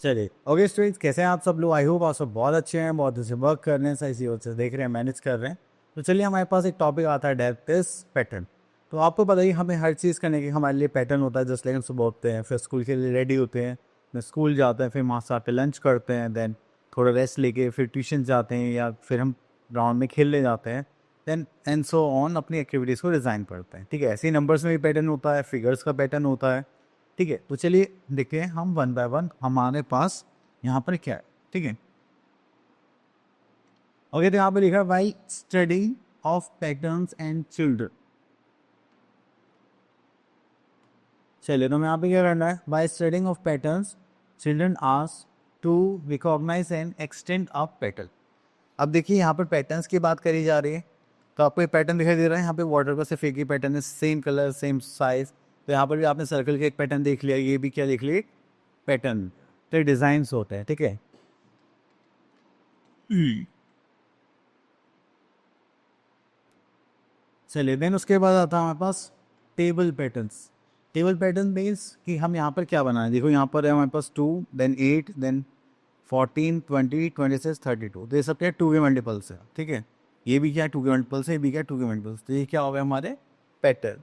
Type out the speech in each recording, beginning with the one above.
चलिए okay students, कैसे हैं आप सब लोग? आई होप आप सब बहुत अच्छे हैं, बहुत अच्छे वर्क कर रहे हैं, सही चीज़ों से देख रहे हैं, मैनेज कर रहे हैं। तो चलिए हमारे पास एक टॉपिक आता है डेट इज पैटर्न। तो आपको पता ही हमें हर चीज़ करने के हमारे लिए पैटर्न होता है। जस्ट लाइक हम सुबह उठते हैं, फिर स्कूल के लिए रेडी होते हैं, फिर स्कूल जाते हैं, फिर वहाँ से आके लंच करते हैं, देन थोड़ा रेस्ट लेके फिर ट्यूशन जाते हैं या फिर हम ग्राउंड में खेलने जाते हैं, देन एंड सो ऑन अपनी एक्टिविटीज़ को डिज़ाइन करते हैं। ठीक है, ऐसे ही नंबर्स में भी पैटर्न होता है, फिगर्स का पैटर्न होता है। ठीक है, तो चलिए देखते हैं हम वन बाय वन हमारे पास यहाँ पर क्या है। ठीक है, ओके, तो यहाँ पे लिखा है by study of patterns and children. चलिए, तो मैं यहाँ पे क्या करना है, by studying of patterns children ask to recognise and extend a pattern. अब देखिए यहाँ पर पैटर्न्स की बात करी जा रही है, तो आपको एक पैटर्न दिखाई दे रहा है। यहाँ पे वाटर का सिर्फ एक ही पैटर्न है, सेम कलर सेम साइज। तो यहाँ पर भी आपने सर्कल का एक पैटर्न देख लिया, ये भी क्या देख लिया, पैटर्न। तो डिजाइन होते हैं। ठीक है, चलिए देन उसके बाद आता है हमारे पास table patterns. Table pattern means कि हम यहाँ पर क्या बनाए, देखो यहाँ पर है हमारे पास 2, देन 8, देन 14, 20, 26, 32। तो ये सब क्या 2 के मल्टीपल्स है। ठीक है, ये भी क्या है 2 के मल्टीपल्स है, ये भी क्या 2 के मल्टीपल्स। तो ये क्या हो गया हमारे पैटर्न।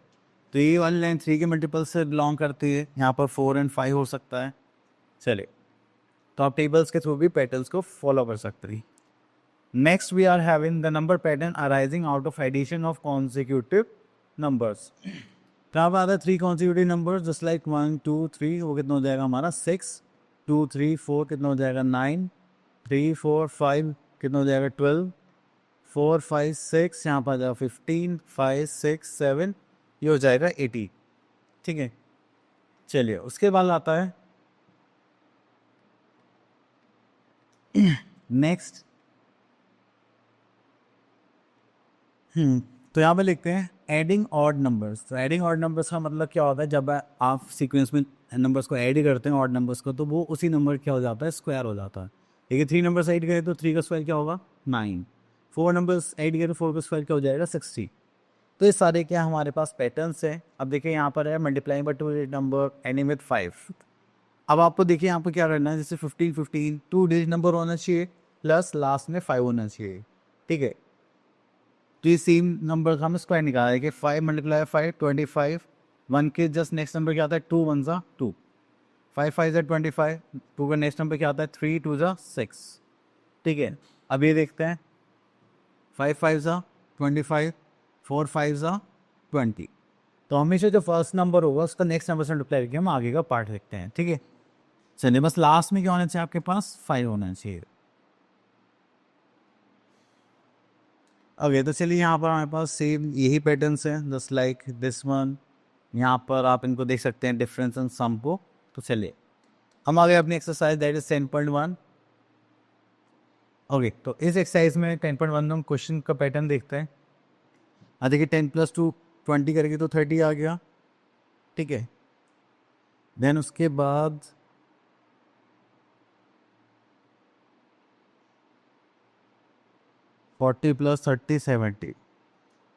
तो ये वाली लाइन 3 के मल्टीपल्स से बिलोंग करती है, यहाँ पर 4 एंड 5 हो सकता है। चलिए, तो आप टेबल्स के थ्रू भी पैटर्न्स को फॉलो कर सकते हैं। Next, we are having the number pattern arising out of addition of consecutive numbers. तो अब आता है 3 consecutive numbers just like 1, 2, 3। वो कितना हो जाएगा हमारा 6, 2, 3, 4 कितना हो जाएगा 9, 3, 4, 5 कितना हो जाएगा 12, 4, 5, 6 यहाँ पर आ जाएगा 15, 5, 6, 7 ये हो जाएगा 80। ठीक है, चलिए उसके बाद आता है नेक्स्ट। तो यहाँ पे लिखते हैं एडिंग ऑड नंबर्स। तो एडिंग ऑड नंबर्स का मतलब क्या होता है, जब आप सीक्वेंस में नंबर्स को ऐड करते हैं ऑड नंबर्स को, तो वो उसी नंबर क्या हो जाता है, स्क्वायर हो जाता है। देखिए 3 नंबर्स ऐड करें तो 3 का स्क्वायर क्या होगा 9, 4 नंबर्स ऐड करें तो 4 का स्क्वायर क्या हो जाएगा 60। तो ये सारे क्या हमारे पास पैटर्न्स हैं। अब देखिए यहाँ पर है multiplying by 2 number ending with 5। अब आपको देखिए यहाँ पर क्या करना है, जैसे 15 15 2 डिजिट नंबर होना चाहिए प्लस लास्ट में 5 होना चाहिए। ठीक है, तो ये सेम नंबर का हमें स्क्वायर निकाला है कि 5 मल्टीप्लाई 5 25, 1 के जस्ट नेक्स्ट नंबर क्या आता है 2 1 ज़ा 2, 5 5 ज़ा 25, 2 का नेक्स्ट नंबर क्या आता है 3 2 ज़ा 6। ठीक है, अब ये देखते हैं 5 5 ज़ा 25, 4 5 ज़ा 20। तो हमेशा जो फर्स्ट नंबर होगा उसका नेक्स्ट नंबर से मल्टीप्लाई करके हम आगे का पार्ट देखते हैं। ठीक है, चलिए बस लास्ट में क्या होना चाहिए आपके पास 5 होना चाहिए। ओके, तो चलिए यहाँ पर हमारे पास सेम यही पैटर्न्स हैं जस्ट लाइक दिस वन। यहाँ पर आप इनको देख सकते हैं डिफरेंस एंड सम को। तो चलिए हम आ गए अपनी एक्सरसाइज दैट इज 10.1। ओके, तो इस एक्सरसाइज में 10.1 में हम क्वेश्चन का पैटर्न देखते हैं। देखिए 10 + 2 20 करेंगे तो 30 आ गया। ठीक है, देन उसके बाद 40 + 30 70।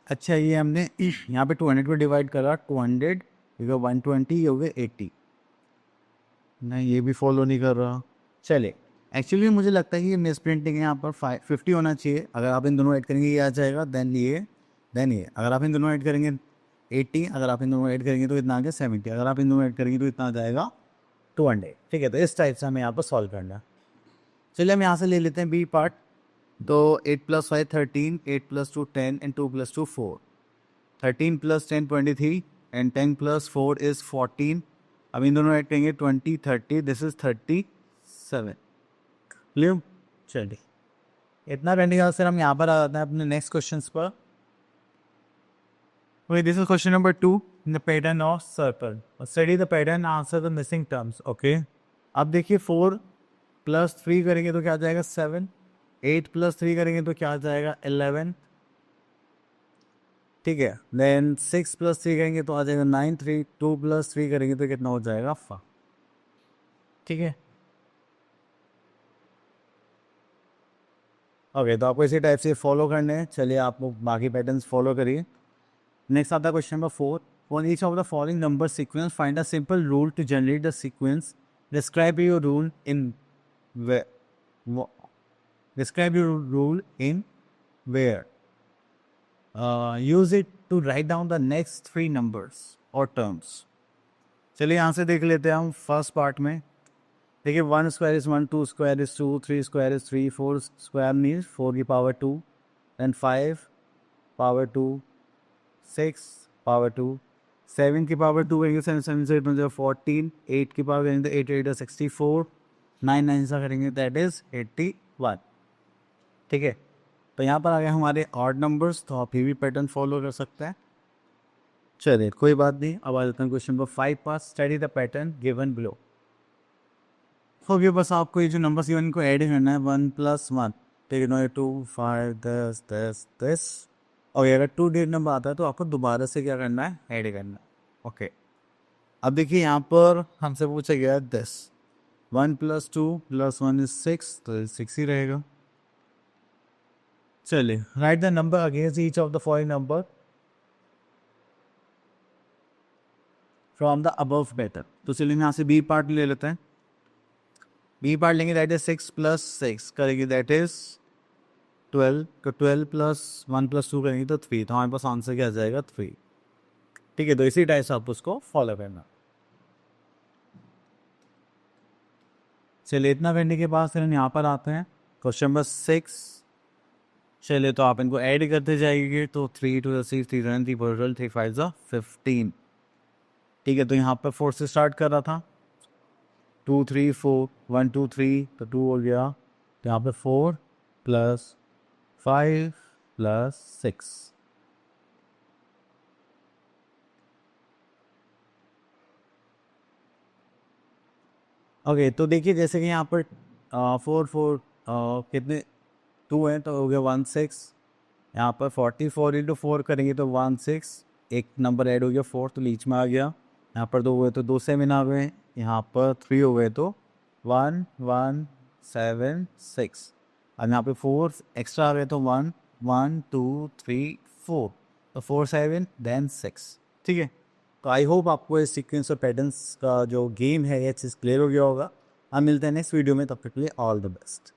अच्छा, ये हमने यहाँ पे 200 को डिवाइड करा, 200 ये 120 ये हो गए 80। नहीं, ये भी फॉलो नहीं कर रहा। चले, एक्चुअली मुझे लगता है कि ये मिस प्रिंटिंग है, यहाँ पर 50 होना चाहिए। अगर आप इन दोनों ऐड करेंगे ये आ जाएगा, देन ये अगर आप इन दोनों ऐड करेंगे 80, अगर आप इन दोनों ऐड करेंगे तो इतना आ गया 70, अगर आप इन दोनों ऐड करेंगे तो इतना आ जाएगा 200। ठीक है, तो इस टाइप से हमें यहाँ पर सॉल्व करना है। चलिए हम यहाँ से ले लेते हैं बी पार्ट। तो 8 + 5 13, 8 + 2 10 एंड 2 + 2 4, 13 + 10 23 एंड 10 + 4 इज़ 14। अब इन दोनों ऐड करेंगे 20 30, दिस इज 37। क्लियर, चलिए इतना करने के बाद फिर हम यहाँ पर आ जाते हैं अपने नेक्स्ट क्वेश्चन पर। Okay, this is question number 2 in the pattern of circle. Study the pattern, answer the missing terms. Okay, अब देखिए 4 + 3 करेंगे तो क्या आ जाएगा 7, 8 + 3 करेंगे तो क्या आ जाएगा 11। ठीक है, देन 6 + 3 करेंगे तो आ जाएगा 9, 3 2 + 3 करेंगे तो कितना हो जाएगा 5। ठीक है, ओके, तो आपको इसी टाइप से फॉलो करने हैं। चलिए आप लोग बाकी पैटर्न्स फॉलो करिए। नेक्स्ट आता है question number 4। For each of the following number sequence find a simple rule to generate the sequence describe your rule in describe your rule in where use it to write down the next three numbers or terms. चलिए यहाँ से देख लेते हैं हम first part में. देखिए 1 square is 1, 2 square is 2, 3 square is 3, 4 square means 4 की पावर 2, देन 5 पावर 2, 6 पावर 2, 7 की पावर 2 करेंगे 7 7 से 14, 8 की पावर करेंगे तो 8 8 64, 9 9 सा करेंगे दैट इज 81. ठीक है, तो यहाँ पर आ गए हमारे ऑड नंबर्स. तो आप ये भी पैटर्न फॉलो कर सकते हैं. चलिए कोई बात नहीं, अब आ जाते हैं क्वेश्चन नंबर 5 पर. Study the pattern given below. हो गया, बस आपको ये जो नंबर्स गिवन इनको ऐड करना है. 1 + 1, ठीक है, 2 5 10 10 10. और अगर 2 डिजिट नंबर आता है तो आपको दोबारा से क्या करना है, ऐड करना है. ओके, अब देखिए यहाँ पर हमसे पूछा गया है 10. 1 + 2 + 1 इज 6, तो 6 ही रहेगा. चलिए, right the number against each of the following number from the above pattern. तो चलिए यहाँ से बी पार्ट ले लेते हैं. बी पार्ट लेंगे, दैट इज 6 + 6 करेंगे दैट इज 12. तो 12 + 1 + 2 करेंगे तो 3. तो हमारे पास आंसर क्या आ जाएगा, 3. ठीक है, तो इसी टाइप से आप उसको फॉलो करना. चलिए, इतना करने के बाद फिर हम यहाँ पर आते हैं क्वेश्चन नंबर 6. चलिए, तो आप इनको ऐड करते जाइए. तो 3 2 6 3 3 3 3 5 15. ठीक है, तो यहाँ पर 4 से स्टार्ट कर रहा था. 2 3 4 1 2 3, तो 2 हो गया. तो यहाँ पे 4 + 5 + 6. ओके, तो देखिए जैसे कि यहाँ पर 4 4 कितने 2 हैं, तो हो गया 1 6. यहाँ पर 44 × 4 करेंगे तो 1 6. एक नंबर ऐड हो गया 4, तो बीच में आ गया. यहाँ पर 2 हुए तो 2 7 आ गए. यहाँ पर 3 हो गए तो 1 1 7 6. अब यहाँ पे 4 एक्स्ट्रा आ गए तो 1 1 2 3 4. तो 4 7 देन 6. ठीक है, तो आई होप आपको इस सीक्वेंस और पैटर्न्स का जो गेम है ये चीज़ क्लियर हो गया होगा. अब मिलते हैं नेक्स्ट वीडियो में, तब तक के लिए ऑल द बेस्ट.